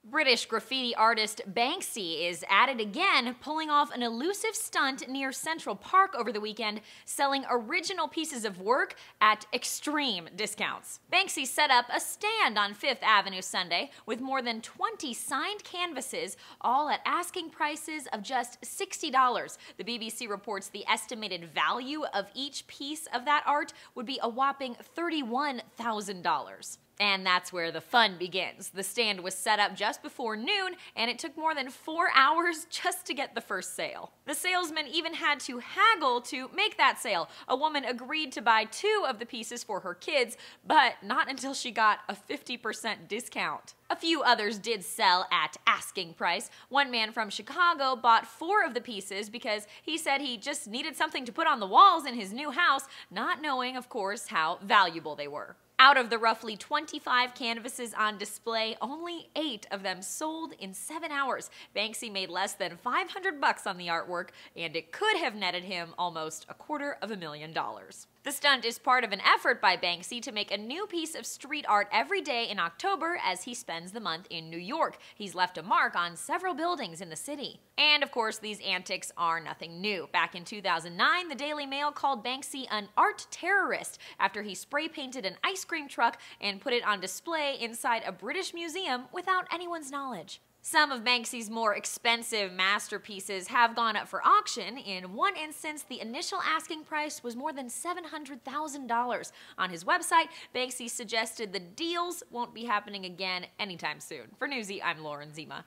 British graffiti artist Banksy is at it again, pulling off an elusive stunt near Central Park over the weekend, selling original pieces of work at extreme discounts. Banksy set up a stand on Fifth Avenue Sunday with more than 20 signed canvases, all at asking prices of just $60. The BBC reports the estimated value of each piece of that art would be a whopping $31,000. And that's where the fun begins. The stand was set up just before noon, and it took more than 4 hours just to get the first sale. The salesman even had to haggle to make that sale. A woman agreed to buy 2 of the pieces for her kids, but not until she got a 50% discount. A few others did sell at asking price. One man from Chicago bought 4 of the pieces because he said he just needed something to put on the walls in his new house, not knowing, of course, how valuable they were. Out of the roughly 25 canvases on display, only 8 of them sold in 7 hours. Banksy made less than $500 on the artwork, and it could have netted him almost $250,000. The stunt is part of an effort by Banksy to make a new piece of street art every day in October as he spends the month in New York. He's left a mark on several buildings in the city. And of course, these antics are nothing new. Back in 2009, the Daily Mail called Banksy an art terrorist after he spray painted an ice cream truck and put it on display inside a British museum without anyone's knowledge. Some of Banksy's more expensive masterpieces have gone up for auction. In one instance, the initial asking price was more than $700,000. On his website, Banksy suggested the deals won't be happening again anytime soon. For Newsy, I'm Lauren Zima.